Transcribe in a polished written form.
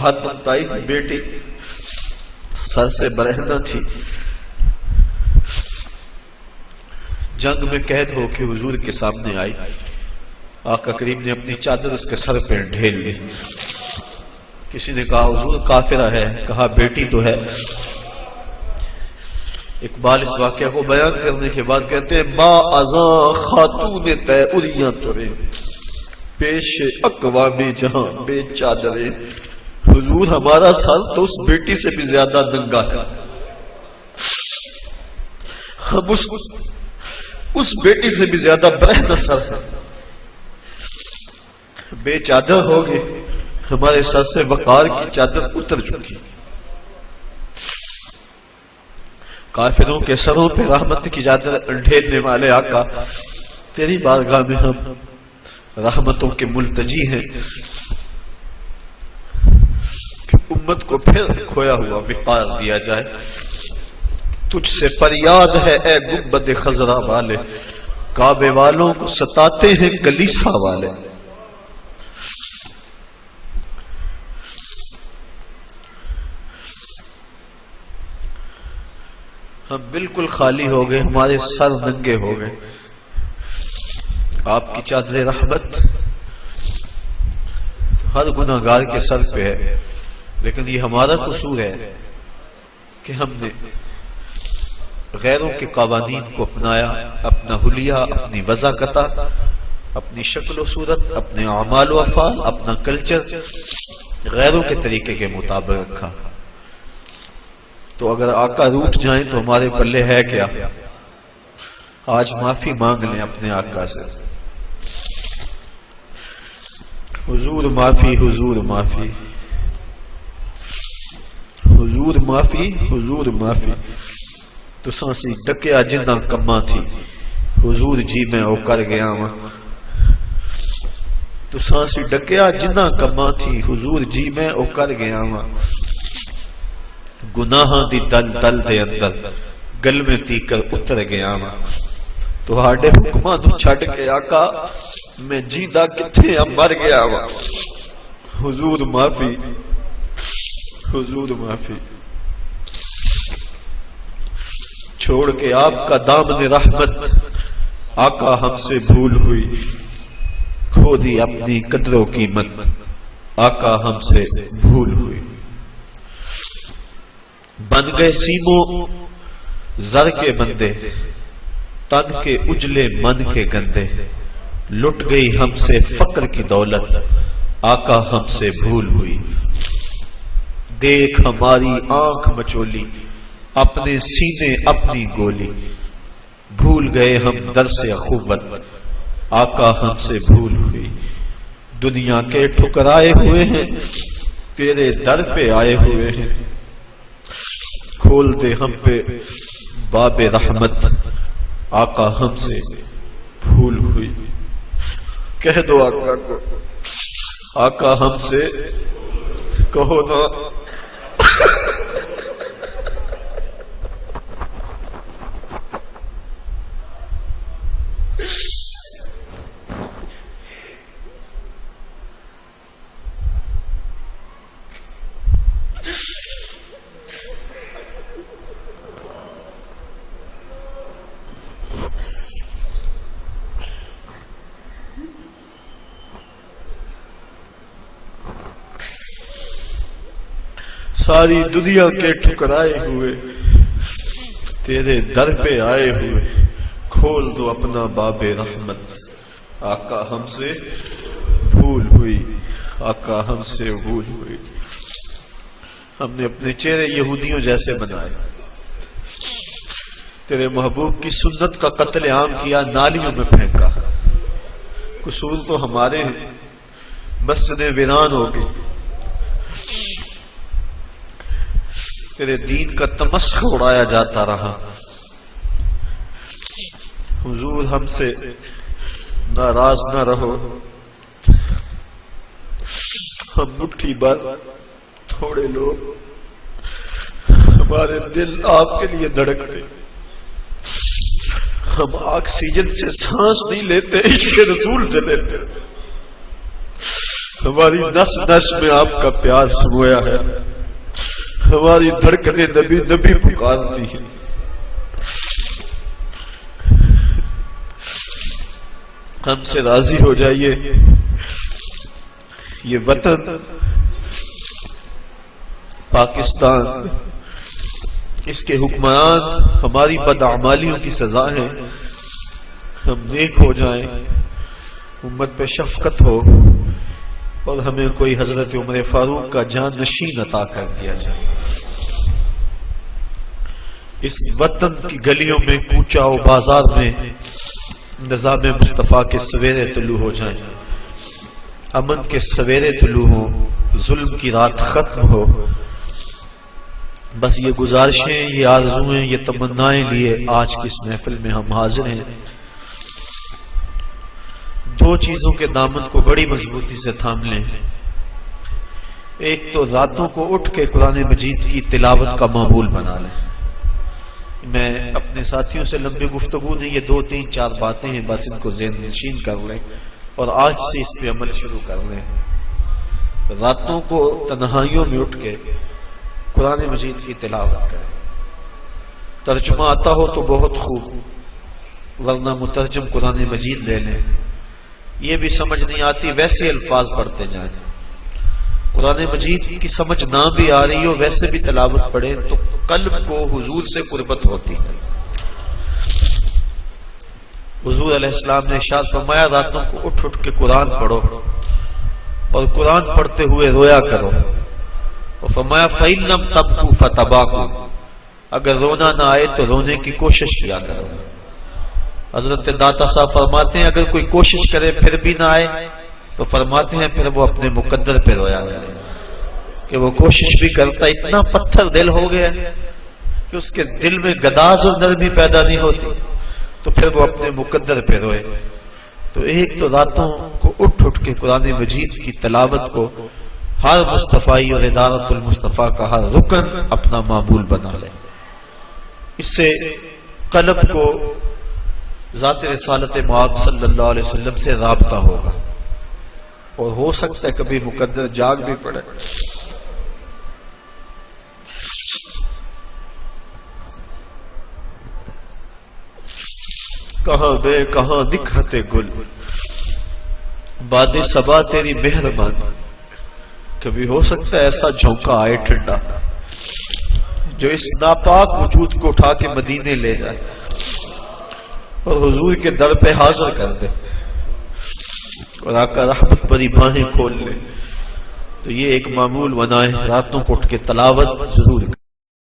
ہاتھ بتائی بیٹی سر سے برہنہ تھی، جنگ میں قید ہو کے حضور کے سامنے آئی، آقا کریم نے اپنی چادر اس کے سر پہ ڈھیل لی۔ کسی نے کہا حضور کافرہ ہے، کہا بیٹی تو ہے۔ اقبال اس واقعہ کو بیان کرنے کے بعد کہتے ہیں با ازاں خاتون تیوریاں ترے پیش اقوام جہاں بے چادریں۔ حضور ہمارا سر تو اس بیٹی سے بھی زیادہ ننگا ہے، ہم اس بیٹی سے بھی زیادہ برہنہ سر ہے، بے چادر ہو گئے، ہمارے سر سے وقار کی چادر اتر چکی۔ کافروں کے سروں پہ رحمت کی چادر ڈھیلنے والے آقا، تیری بارگاہ میں ہم رحمتوں کے ملتجی ہیں کہ امت کو پھر کھویا ہوا وقار دیا جائے۔ تجھ سے فریاد ہے اے گنبد خضرا والے، کعبے والوں کو ستاتے ہیں کلیسا والے۔ ہم بالکل خالی ہو گئے، ہمارے سر ننگے ہو گئے۔ آپ کی چادر رحمت ہر گناہگار کے سر پہ ہے، لیکن یہ ہمارا قصور ہے کہ ہم نے غیروں کے قوانین کو اپنایا، اپنا حلیہ، اپنی وضاقت، اپنی شکل و صورت، اپنے اعمال و افعال، اپنا کلچر غیروں کے طریقے کے مطابق رکھا۔ تو اگر آقا روٹھ جائیں تو ہمارے پلے ہے کیا؟ آج معافی مانگ لیں اپنے آقا سے، حضور معافی، حضور معافی، حضور معافی، حضور معافی۔ تو سانسی ڈکیا جنہ کما تھی، حضور جی میں او کر گیا ہوں۔ تو سانسی ڈکیا جنہ کما تھی، حضور جی میں او کر گیا ہوں۔ گناہاں دی دل دل دے اندر گل میں تی کر اتر گیا ہوں۔ تو ہاڈے حکماں تو چھٹ کے آقا میں جیندہ کتھے مر گیا ہوں۔ حضور معافی، حضور معافی۔ چھوڑ کے آپ کا دامن رحمت آقا ہم سے بھول ہوئی، کھو دی اپنی قدر و قیمت آقا ہم سے بھول ہوئی۔ بن گئے سیموں زر کے بندے، تن کے اجلے من کے گندے، لٹ گئی ہم سے فقر کی دولت آقا ہم سے بھول ہوئی۔ دیکھ ہماری آنکھ مچولی، اپنے سینے اپنی گولی، بھول گئے ہم درس اخوت آقا ہم سے بھول ہوئی۔ دنیا کے ٹھکرائے ہوئے ہیں، تیرے در پہ آئے ہوئے ہیں، کھول دے ہم پہ باب رحمت آقا ہم سے بھول ہوئی۔ کہہ دو آقا کو، آقا ہم سے کہو نا۔ ساری دنیا کے ٹھکرائے ہوئے تیرے در پہ آئے ہوئے، کھول دو اپنا باب رحمت آقا ہم سے بھول ہوئی، آقا ہم سے بھول ہوئی۔ ہم نے اپنے چہرے یہودیوں جیسے بنائے، تیرے محبوب کی سنت کا قتل عام کیا، نالیوں میں پھینکا۔ قصور تو ہمارے ہیں، مسجدیں ویران ہو گئی، تیرے دین کا تمسخر اڑایا جاتا رہا۔ حضور ہم سے ناراض نہ رہو، ہم مٹھی بھر تھوڑے لوگ، ہمارے دل آپ کے لیے دھڑکتے، ہم آکسیجن سے سانس نہیں لیتے، عشق رسول سے لیتے۔ ہماری نس نس میں آپ کا پیار سمویا ہے، ہماری دھڑکنیں نبی نبی پکارتی ہیں۔ ہم سے راضی ہو جائیے، یہ وطن پاکستان، اس کے حکمران ہماری بدعمالیوں کی سزا ہے، ہم نیک ہو جائیں، امت پہ شفقت ہو، اور ہمیں کوئی حضرت عمر فاروق کا جان نشین عطا کر دیا جائے۔ اس وطن کی گلیوں میں، کوچہ و بازار میں نظام مصطفیٰ کے سویرے طلوع ہو جائیں، امن کے سویرے طلوع ہوں، ظلم کی رات ختم ہو۔ بس یہ گزارشیں، یہ آرزویں، یہ تمنائیں لیے آج کی اس محفل میں ہم حاضر ہیں۔ دو چیزوں کے دامن کو بڑی مضبوطی سے تھام لیں۔ ایک تو راتوں کو اٹھ کے قرآن مجید کی تلاوت کا معمول بنا لیں۔ میں اپنے ساتھیوں سے لمبی گفتگو نہیں، یہ 2-3-4 باتیں ہیں، بس ان کو ذہن نشین کر لیں اور آج سے اس پہ عمل شروع کر لیں۔ راتوں کو تنہائیوں میں اٹھ کے قرآن مجید کی تلاوت کریں۔ ترجمہ آتا ہو تو بہت خوب، ورنہ مترجم قرآن مجید لے لیں۔ یہ بھی سمجھ نہیں آتی، ویسے الفاظ پڑھتے جائیں۔ قرآن مجید کی سمجھ نہ بھی آ رہی ہو، ویسے بھی تلاوت پڑھیں تو قلب کو حضور سے قربت ہوتی ہے۔ حضور علیہ السلام نے ارشاد فرمایا، راتوں کو اٹھ اٹھ کے قرآن پڑھو اور قرآن پڑھتے ہوئے رویا کرو، اور فرمایا فَإِن لَمْ تَبْكُوا فَتَبَاكُوا، اگر رونا نہ آئے تو رونے کی کوشش کیا کرو۔ حضرت داتا صاحب فرماتے ہیں اگر کوئی کوشش کرے پھر بھی نہ آئے تو فرماتے ہیں پھر وہ اپنے مقدر پہ رویا کرے، کہ وہ کوشش بھی کرتا، اتنا پتھر دل ہو گیا کہ اس کے دل میں گداز اور نرمی پیدا نہیں ہوتی، تو پھر وہ اپنے مقدر پہ روئے۔ تو ایک تو راتوں کو اٹھ اٹھ کے قرآن مجید کی تلاوت کو ہر مصطفی اور ادارت المصطفیٰ کا ہر رکن اپنا معمول بنا لے۔ اس سے قلب کو ذات رسالت مآب صلی اللہ علیہ وسلم سے رابطہ ہوگا، اور ہو سکتا ہے کبھی مقدر جاگ بھی پڑے۔ کہاں بے کہاں دکھاتے گل، باد صبا تیری مہربان، کبھی ہو سکتا ہے ایسا جھونکا آئے ٹھنڈا جو اس ناپاک وجود کو اٹھا کے مدینے لے جائے اور حضور کے در پہ حاضر کر دے اور آقا رحمت بری باہیں کھول لے۔ تو یہ ایک معمول بنائیں، راتوں کو اٹھ کے تلاوت ضرور